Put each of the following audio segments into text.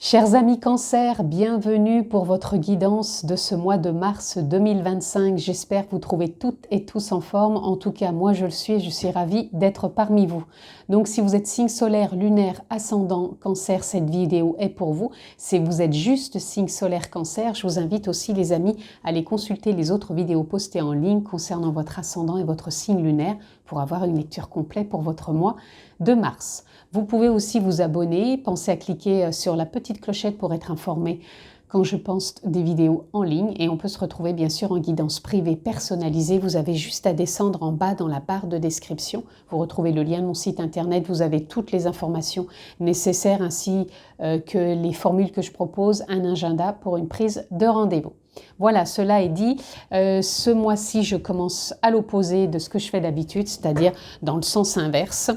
Chers amis Cancer, bienvenue pour votre guidance de ce mois de mars 2025. J'espère que vous trouvez toutes et tous en forme. En tout cas, moi je le suis et je suis ravie d'être parmi vous. Donc si vous êtes signe solaire, lunaire, ascendant, Cancer, cette vidéo est pour vous. Si vous êtes juste signe solaire Cancer, je vous invite aussi les amis à aller consulter les autres vidéos postées en ligne concernant votre ascendant et votre signe lunaire pour avoir une lecture complète pour votre mois de mars. Vous pouvez aussi vous abonner, pensez à cliquer sur la petite clochette pour être informé quand je poste des vidéos en ligne et on peut se retrouver bien sûr en guidance privée personnalisée. Vous avez juste à descendre en bas dans la barre de description. Vous retrouvez le lien de mon site internet, vous avez toutes les informations nécessaires ainsi que les formules que je propose, un agenda pour une prise de rendez-vous. Voilà, cela est dit. Ce mois-ci, je commence à l'opposé de ce que je fais d'habitude, c'est-à-dire dans le sens inverse.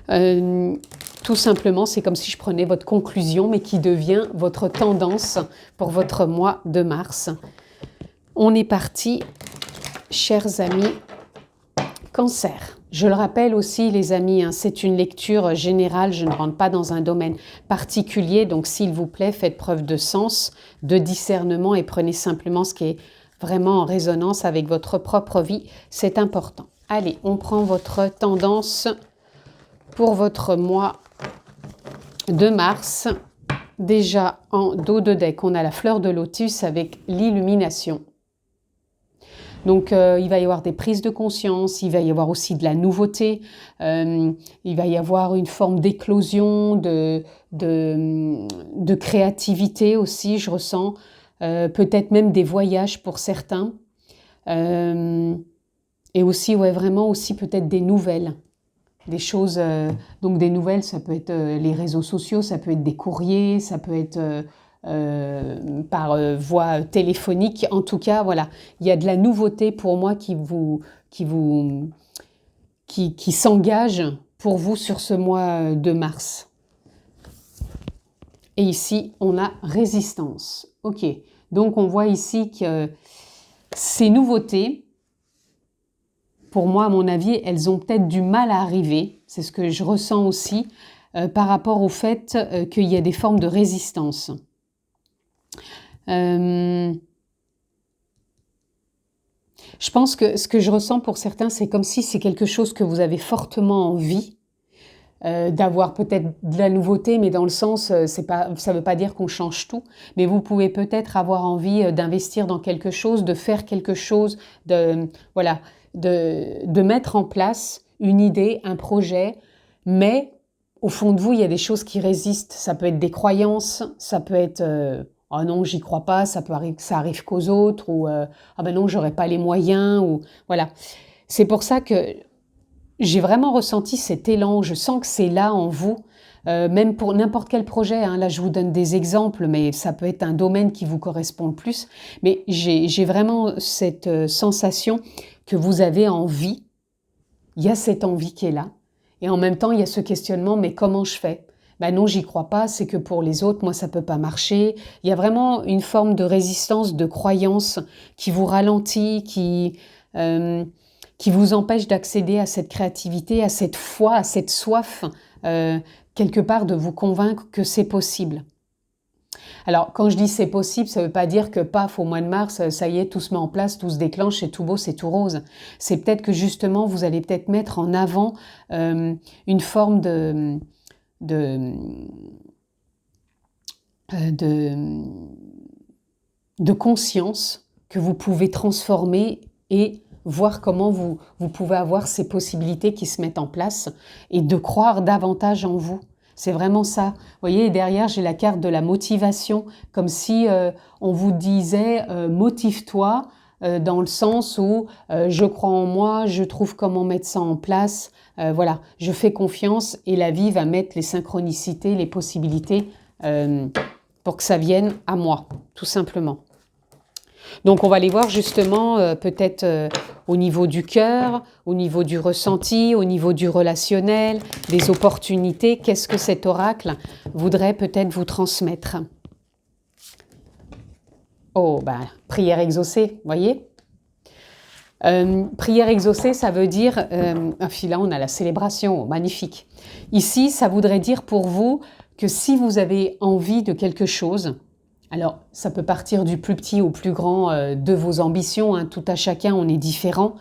Tout simplement, c'est comme si je prenais votre conclusion, mais qui devient votre tendance pour votre mois de mars. On est parti, chers amis Cancer. Je le rappelle aussi, les amis, c'est une lecture générale, je ne rentre pas dans un domaine particulier, donc s'il vous plaît, faites preuve de sens, de discernement et prenez simplement ce qui est vraiment en résonance avec votre propre vie, c'est important. Allez, on prend votre tendance pour votre mois de mars. Déjà en dos de deck, on a la fleur de lotus avec l'illumination. Donc il va y avoir des prises de conscience, il va y avoir aussi de la nouveauté, il va y avoir une forme d'éclosion, de créativité aussi, je ressens, peut-être même des voyages pour certains, et aussi, ouais, vraiment aussi peut-être des nouvelles. Des choses, donc des nouvelles, ça peut être les réseaux sociaux, ça peut être des courriers, ça peut être par voie téléphonique. En tout cas, voilà, il y a de la nouveauté pour moi qui s'engage pour vous sur ce mois de mars. Et ici, on a résistance. Ok, donc on voit ici que ces nouveautés, pour moi, à mon avis, elles ont peut-être du mal à arriver. C'est ce que je ressens aussi par rapport au fait qu'il y a des formes de résistance. Je pense que ce que je ressens pour certains, c'est comme si c'est quelque chose que vous avez fortement envie d'avoir peut-être de la nouveauté, mais dans le sens, ça ne veut pas dire qu'on change tout, mais vous pouvez peut-être avoir envie d'investir dans quelque chose, de faire quelque chose, voilà, de mettre en place une idée, un projet, mais au fond de vous, il y a des choses qui résistent. Ça peut être des croyances, ça peut être oh non, j'y crois pas, ça arrive qu'aux autres, ou ah ben non, j'aurais pas les moyens, ou voilà. C'est pour ça que j'ai vraiment ressenti cet élan. Je sens que c'est là en vous. Même pour n'importe quel projet, hein. Là je vous donne des exemples, mais ça peut être un domaine qui vous correspond le plus. Mais j'ai vraiment cette sensation que vous avez envie. Il y a cette envie qui est là. Et en même temps, il y a ce questionnement, mais comment je fais? Ben non, j'y crois pas, c'est que pour les autres, moi, ça peut pas marcher. Il y a vraiment une forme de résistance, de croyance qui vous ralentit, qui vous empêche d'accéder à cette créativité, à cette foi, à cette soif, quelque part de vous convaincre que c'est possible. Alors, quand je dis c'est possible, ça ne veut pas dire que paf, au mois de mars, ça y est, tout se met en place, tout se déclenche, c'est tout beau, c'est tout rose. C'est peut-être que justement, vous allez peut-être mettre en avant une forme de conscience que vous pouvez transformer et voir comment vous pouvez avoir ces possibilités qui se mettent en place et de croire davantage en vous. C'est vraiment ça. Vous voyez, derrière, j'ai la carte de la motivation, comme si on vous disait motive-toi dans le sens où je crois en moi, je trouve comment mettre ça en place. Voilà, je fais confiance et la vie va mettre les synchronicités, les possibilités pour que ça vienne à moi, tout simplement. Donc on va aller voir justement peut-être au niveau du cœur, au niveau du ressenti, au niveau du relationnel, des opportunités. Qu'est-ce que cet oracle voudrait peut-être vous transmettre? Oh, ben, prière exaucée, voyez. Prière exaucée, ça veut dire, là on a la célébration, magnifique. Ici, ça voudrait dire pour vous que si vous avez envie de quelque chose, alors ça peut partir du plus petit au plus grand de vos ambitions, hein, tout à chacun, on est différent,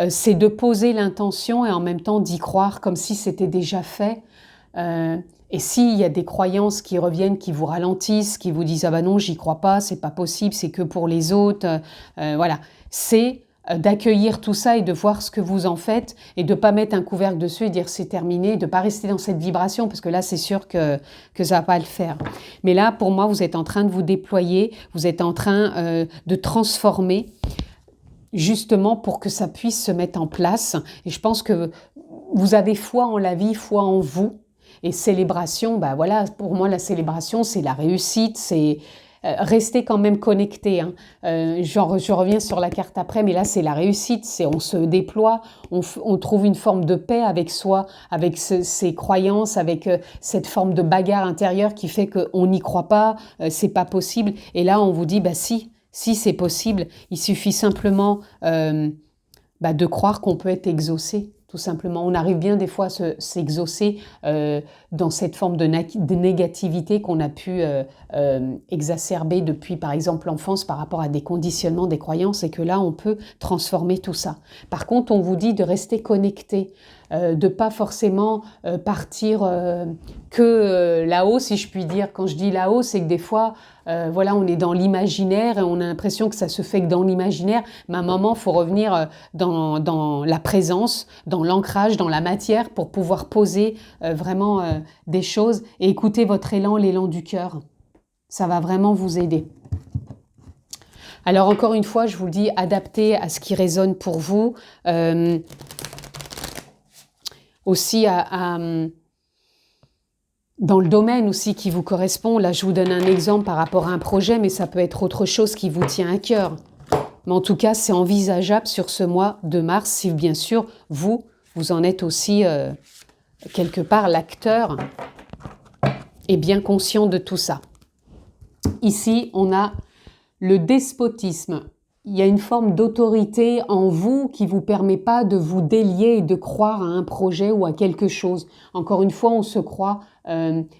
c'est de poser l'intention et en même temps d'y croire comme si c'était déjà fait. Et s'il y a des croyances qui reviennent, qui vous ralentissent, qui vous disent « Ah ben non, j'y crois pas, c'est pas possible, c'est que pour les autres. » Voilà, c'est d'accueillir tout ça et de voir ce que vous en faites et de ne pas mettre un couvercle dessus et dire c'est terminé, de ne pas rester dans cette vibration parce que là c'est sûr que ça ne va pas le faire. Mais là pour moi vous êtes en train de vous déployer, vous êtes en train de transformer justement pour que ça puisse se mettre en place et je pense que vous avez foi en la vie, foi en vous et célébration, bah voilà, pour moi la célébration c'est la réussite, c'est rester quand même connecté, hein. Je reviens sur la carte après, mais là c'est la réussite, c'est on se déploie, on trouve une forme de paix avec soi, avec ses croyances, avec cette forme de bagarre intérieure qui fait qu'on n'y croit pas, c'est pas possible. Et là on vous dit bah si c'est possible, il suffit simplement de croire qu'on peut être exaucé. Tout simplement, on arrive bien des fois à s'exaucer dans cette forme de négativité qu'on a pu exacerber depuis par exemple l'enfance par rapport à des conditionnements, des croyances et que là on peut transformer tout ça. Par contre on vous dit de rester connecté, de pas forcément partir que là-haut si je puis dire. Quand je dis là-haut c'est que des fois voilà, on est dans l'imaginaire et on a l'impression que ça se fait que dans l'imaginaire, mais à un moment, il faut revenir dans la présence, dans l'ancrage, dans la matière pour pouvoir poser vraiment des choses et écouter votre élan, l'élan du cœur. Ça va vraiment vous aider. Alors encore une fois, je vous le dis, adaptez à ce qui résonne pour vous. Aussi dans le domaine aussi qui vous correspond. Là, je vous donne un exemple par rapport à un projet, mais ça peut être autre chose qui vous tient à cœur. Mais en tout cas, c'est envisageable sur ce mois de mars, si bien sûr, vous en êtes aussi quelque part l'acteur et bien conscient de tout ça. Ici, on a le despotisme. Il y a une forme d'autorité en vous qui ne vous permet pas de vous délier et de croire à un projet ou à quelque chose. Encore une fois, on se croit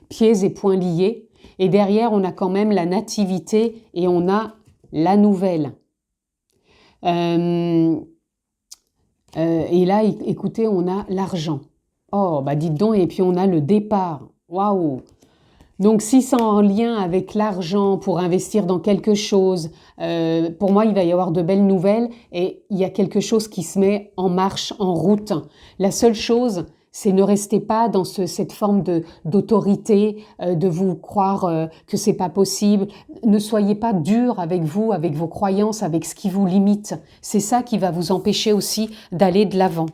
pieds et poings liés. Et derrière, on a quand même la nativité et on a la nouvelle. Et là, écoutez, on a l'argent. Oh, bah dites donc, et puis on a le départ. Waouh! Donc, si c'est en lien avec l'argent pour investir dans quelque chose, pour moi, il va y avoir de belles nouvelles et il y a quelque chose qui se met en marche, en route. La seule chose, c'est ne restez pas dans cette forme d'autorité, de vous croire que c'est pas possible. Ne soyez pas dur avec vous, avec vos croyances, avec ce qui vous limite. C'est ça qui va vous empêcher aussi d'aller de l'avant.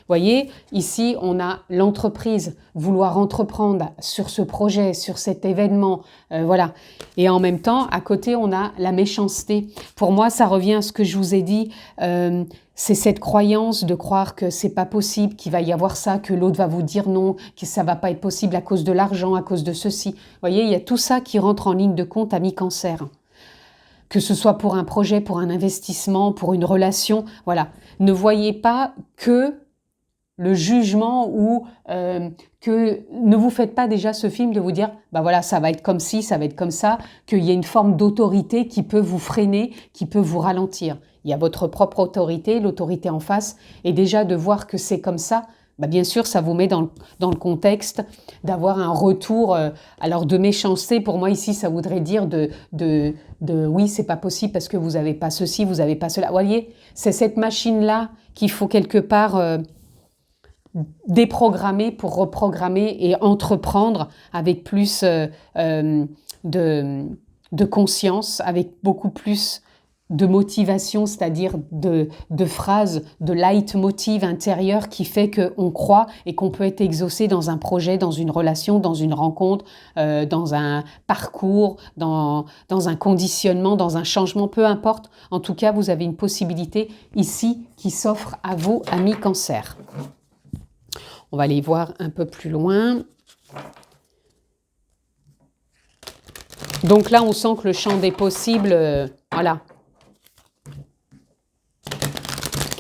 Voyez, ici, on a l'entreprise, vouloir entreprendre sur ce projet, sur cet événement, voilà. Et en même temps, à côté, on a la méchanceté. Pour moi, ça revient à ce que je vous ai dit, c'est cette croyance de croire que c'est pas possible, qu'il va y avoir ça, que l'autre va vous dire non, que ça va pas être possible à cause de l'argent, à cause de ceci. Voyez, il y a tout ça qui rentre en ligne de compte à mi-cancer. Que ce soit pour un projet, pour un investissement, pour une relation, voilà. Ne voyez pas que le jugement ou que ne vous faites pas déjà ce film de vous dire bah voilà ça va être comme ci, ça va être comme ça, qu'il y a une forme d'autorité qui peut vous freiner, qui peut vous ralentir. Il y a votre propre autorité, l'autorité en face et déjà de voir que c'est comme ça, bah bien sûr ça vous met dans le contexte d'avoir un retour alors de méchanceté. Pour moi ici ça voudrait dire de oui c'est pas possible parce que vous avez pas ceci, vous avez pas cela. Vous voyez, c'est cette machine là qu'il faut quelque part déprogrammer pour reprogrammer et entreprendre avec plus de conscience, avec beaucoup plus de motivation, c'est-à-dire de phrases, de leitmotiv intérieur qui fait qu'on croit et qu'on peut être exaucé dans un projet, dans une relation, dans une rencontre, dans un parcours, dans un conditionnement, dans un changement, peu importe. En tout cas, vous avez une possibilité ici qui s'offre à vous, amis Cancer. On va aller voir un peu plus loin. Donc là, on sent que le champ des possibles, voilà.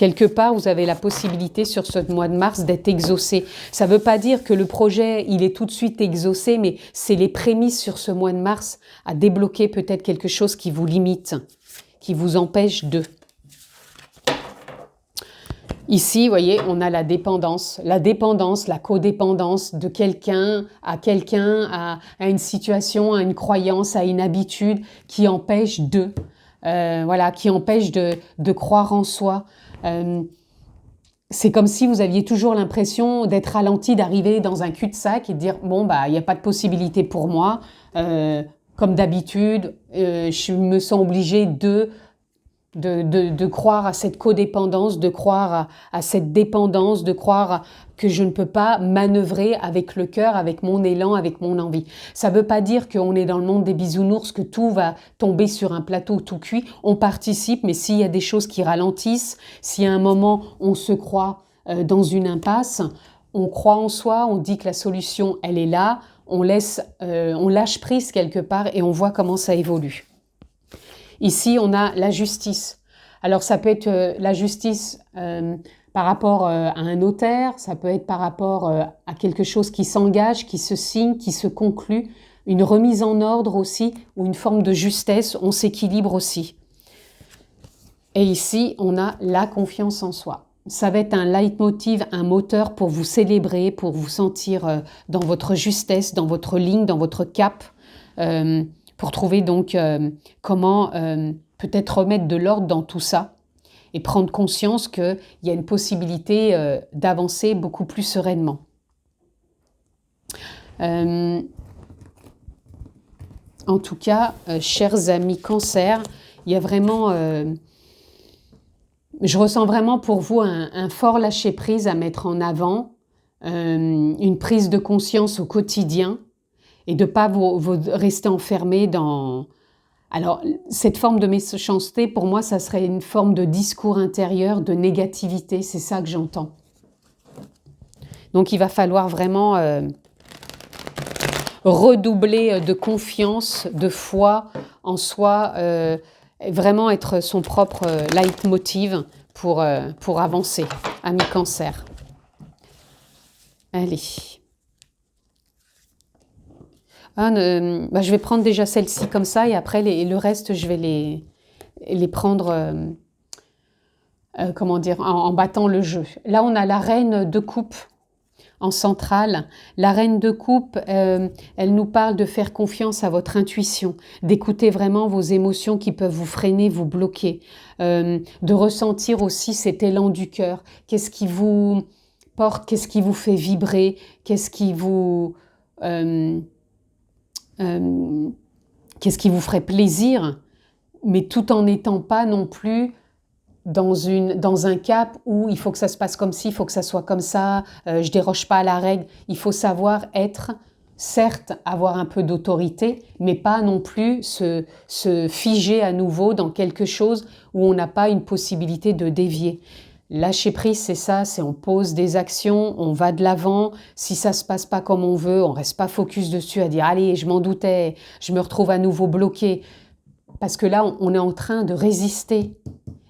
quelque part, vous avez la possibilité sur ce mois de mars d'être exaucé. Ça ne veut pas dire que le projet, il est tout de suite exaucé, mais c'est les prémices sur ce mois de mars à débloquer peut-être quelque chose qui vous limite, qui vous empêche de. Ici, vous voyez, on a la dépendance, la codépendance de quelqu'un, à une situation, à une croyance, à une habitude qui empêche voilà, qui empêche de croire en soi. C'est comme si vous aviez toujours l'impression d'être ralenti, d'arriver dans un cul-de-sac et de dire « bon, bah, il n'y a pas de possibilité pour moi, comme d'habitude, je me sens obligée de croire à cette codépendance, de croire à cette dépendance, de croire que je ne peux pas manœuvrer avec le cœur, avec mon élan, avec mon envie. Ça ne veut pas dire qu'on est dans le monde des bisounours, que tout va tomber sur un plateau tout cuit. On participe, mais s'il y a des choses qui ralentissent, si à un moment on se croit dans une impasse, on croit en soi, on dit que la solution, elle est là, on lâche prise quelque part et on voit comment ça évolue. Ici, on a la justice. Alors, ça peut être la justice par rapport à un notaire, ça peut être par rapport à quelque chose qui s'engage, qui se signe, qui se conclut, une remise en ordre aussi, ou une forme de justesse, on s'équilibre aussi. Et ici, on a la confiance en soi. Ça va être un leitmotiv, un moteur pour vous célébrer, pour vous sentir dans votre justesse, dans votre ligne, dans votre cap, pour trouver donc comment peut-être remettre de l'ordre dans tout ça et prendre conscience qu'il y a une possibilité d'avancer beaucoup plus sereinement. En tout cas, chers amis Cancer, il y a vraiment... je ressens vraiment pour vous un fort lâcher-prise à mettre en avant, une prise de conscience au quotidien et de ne pas vous rester enfermé dans... Alors, cette forme de méchanceté, pour moi, ça serait une forme de discours intérieur, de négativité, c'est ça que j'entends. Donc, il va falloir vraiment redoubler de confiance, de foi en soi, vraiment être son propre leitmotiv pour avancer, ami Cancer. Allez. Je vais prendre déjà celle-ci comme ça et après le reste, je vais les prendre, comment dire, en battant le jeu. Là, on a la reine de coupe en centrale. La reine de coupe, elle nous parle de faire confiance à votre intuition, d'écouter vraiment vos émotions qui peuvent vous freiner, vous bloquer, de ressentir aussi cet élan du cœur. Qu'est-ce qui vous porte, qu'est-ce qui vous fait vibrer, qu'est-ce qui vous ferait plaisir, mais tout en n'étant pas non plus dans un cap où il faut que ça se passe comme ci, il faut que ça soit comme ça, je déroge pas à la règle. Il faut savoir être, certes, avoir un peu d'autorité, mais pas non plus se figer à nouveau dans quelque chose où on n'a pas une possibilité de dévier. Lâcher prise, c'est ça, c'est on pose des actions, on va de l'avant. Si ça se passe pas comme on veut, on reste pas focus dessus à dire « Allez, je m'en doutais, je me retrouve à nouveau bloqué ». Parce que là, on est en train de résister.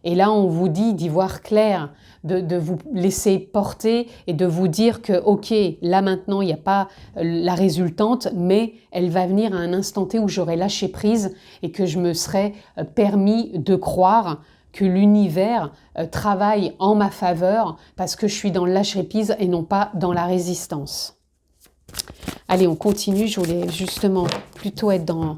Et là, on vous dit d'y voir clair, de vous laisser porter et de vous dire que, ok, là maintenant, il n'y a pas la résultante, mais elle va venir à un instant T où j'aurai lâché prise et que je me serai permis de croire que l'univers travaille en ma faveur parce que je suis dans le lâcher-prise et non pas dans la résistance. Allez, on continue. Je voulais justement plutôt être dans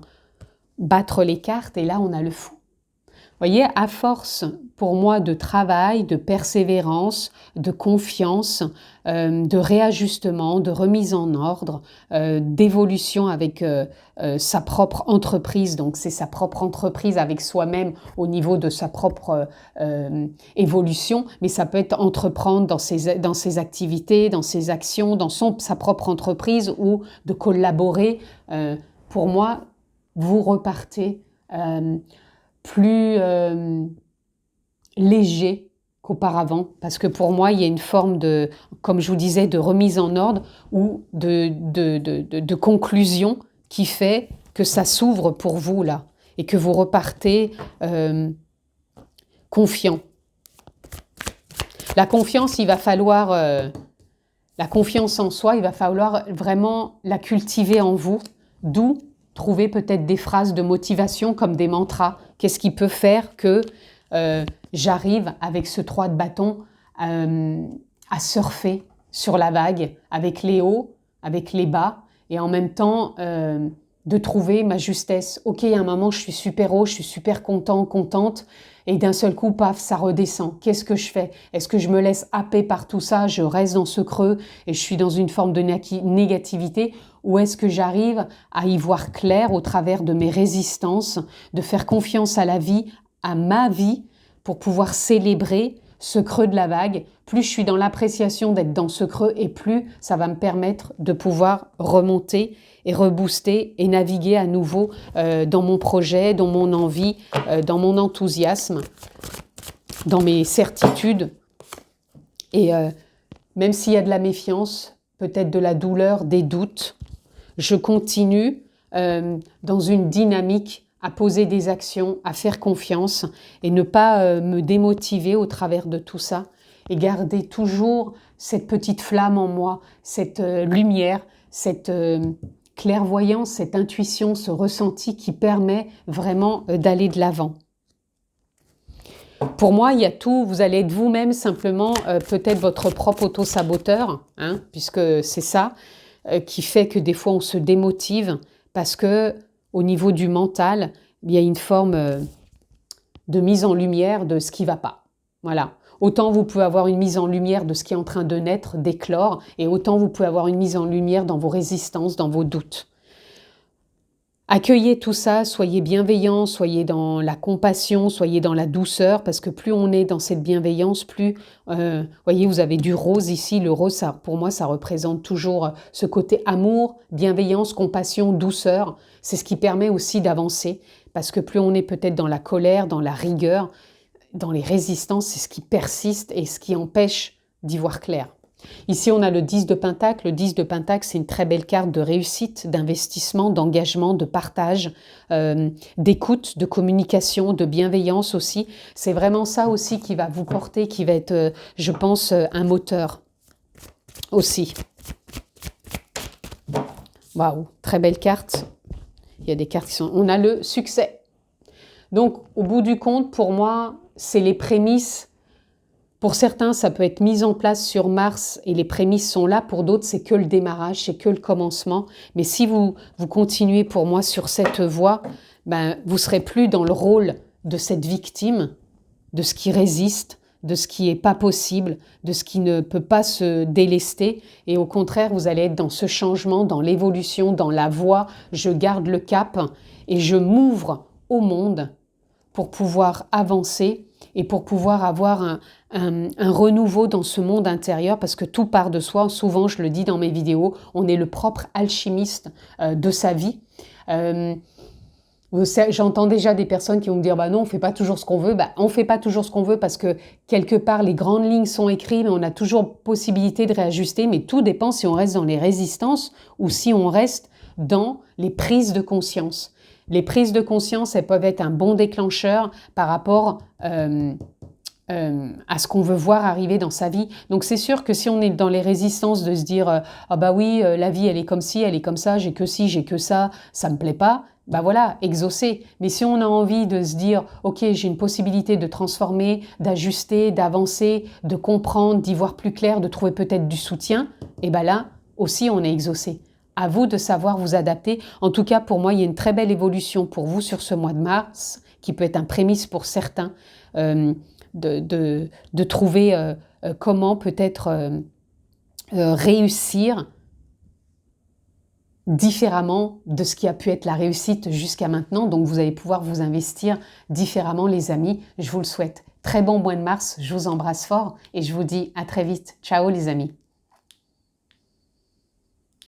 battre les cartes et là, on a le fou. Vous voyez, à force pour moi de travail, de persévérance, de confiance, de réajustement, de remise en ordre, d'évolution avec sa propre entreprise. Donc c'est sa propre entreprise avec soi-même au niveau de sa propre évolution, mais ça peut être entreprendre dans ses activités, dans ses actions, dans sa propre entreprise ou de collaborer. Pour moi, vous repartez plus léger qu'auparavant, parce que pour moi, il y a une forme de, comme je vous disais, de remise en ordre ou de conclusion qui fait que ça s'ouvre pour vous là et que vous repartez confiant. La confiance, il va falloir... la confiance en soi, il va falloir vraiment la cultiver en vous, d'où trouver peut-être des phrases de motivation comme des mantras. Qu'est-ce qui peut faire que j'arrive avec ce 3 de bâton à surfer sur la vague avec les hauts, avec les bas et en même temps de trouver ma justesse. Ok, à un moment je suis super haut, je suis super content, contente et d'un seul coup, paf, ça redescend. Qu'est-ce que je fais? Est-ce que je me laisse happer par tout ça, je reste dans ce creux et je suis dans une forme de négativité ou est-ce que j'arrive à y voir clair au travers de mes résistances, de faire confiance à la vie, à ma vie, pour pouvoir célébrer ce creux de la vague? Plus je suis dans l'appréciation d'être dans ce creux et plus ça va me permettre de pouvoir remonter et rebooster et naviguer à nouveau dans mon projet, dans mon envie, dans mon enthousiasme, dans mes certitudes. Et même s'il y a de la méfiance, peut-être de la douleur, des doutes, je continue dans une dynamique à poser des actions, à faire confiance et ne pas me démotiver au travers de tout ça et garder toujours cette petite flamme en moi, cette lumière, cette clairvoyance, cette intuition, ce ressenti qui permet vraiment d'aller de l'avant. Pour moi, il y a tout, vous allez être vous-même simplement peut-être votre propre auto-saboteur, hein, puisque c'est ça qui fait que des fois on se démotive parce que au niveau du mental, il y a une forme de mise en lumière de ce qui ne va pas. Voilà. Autant vous pouvez avoir une mise en lumière de ce qui est en train de naître, d'éclore, et autant vous pouvez avoir une mise en lumière dans vos résistances, dans vos doutes. Accueillez tout ça, soyez bienveillants, soyez dans la compassion, soyez dans la douceur, parce que plus on est dans cette bienveillance, plus, voyez, vous avez du rose ici. Le rose, ça, pour moi, ça représente toujours ce côté amour, bienveillance, compassion, douceur. C'est ce qui permet aussi d'avancer, parce que plus on est peut-être dans la colère, dans la rigueur, dans les résistances, c'est ce qui persiste et ce qui empêche d'y voir clair. Ici, on a le 10 de Pentacle. Le 10 de Pentacle, c'est une très belle carte de réussite, d'investissement, d'engagement, de partage, d'écoute, de communication, de bienveillance aussi. C'est vraiment ça aussi qui va vous porter, qui va être, je pense, un moteur aussi. Waouh, très belle carte. Il y a des cartes qui sont... On a le succès. Donc, au bout du compte, pour moi, c'est les prémices. Pour certains, ça peut être mis en place sur Mars et les prémices sont là. Pour d'autres, c'est que le démarrage, c'est que le commencement. Mais si vous continuez pour moi sur cette voie, ben, vous ne serez plus dans le rôle de cette victime, de ce qui résiste, de ce qui n'est pas possible, de ce qui ne peut pas se délester. Et au contraire, vous allez être dans ce changement, dans l'évolution, dans la voie. Je garde le cap et je m'ouvre au monde pour pouvoir avancer et pour pouvoir avoir un renouveau dans ce monde intérieur, parce que tout part de soi. Souvent, je le dis dans mes vidéos, on est le propre alchimiste de sa vie. J'entends déjà des personnes qui vont me dire « bah non, on ne fait pas toujours ce qu'on veut ». On ne fait pas toujours ce qu'on veut parce que quelque part, les grandes lignes sont écrites, mais on a toujours possibilité de réajuster. Mais tout dépend si on reste dans les résistances ou si on reste dans les prises de conscience. Les prises de conscience, elles peuvent être un bon déclencheur par rapport à ce qu'on veut voir arriver dans sa vie. Donc c'est sûr que si on est dans les résistances de se dire « ah bah oui, la vie elle est comme ci, elle est comme ça, j'ai que ci, j'ai que ça me plaît pas », bah voilà, exaucer. Mais si on a envie de se dire « ok, j'ai une possibilité de transformer, d'ajuster, d'avancer, de comprendre, d'y voir plus clair, de trouver peut-être du soutien », et bah là aussi on est exaucé. À vous de savoir vous adapter. En tout cas, pour moi, il y a une très belle évolution pour vous sur ce mois de mars, qui peut être un prémisse pour certains, de trouver comment peut-être réussir différemment de ce qui a pu être la réussite jusqu'à maintenant. Donc, vous allez pouvoir vous investir différemment, les amis. Je vous le souhaite. Très bon mois de mars. Je vous embrasse fort et je vous dis à très vite. Ciao, les amis.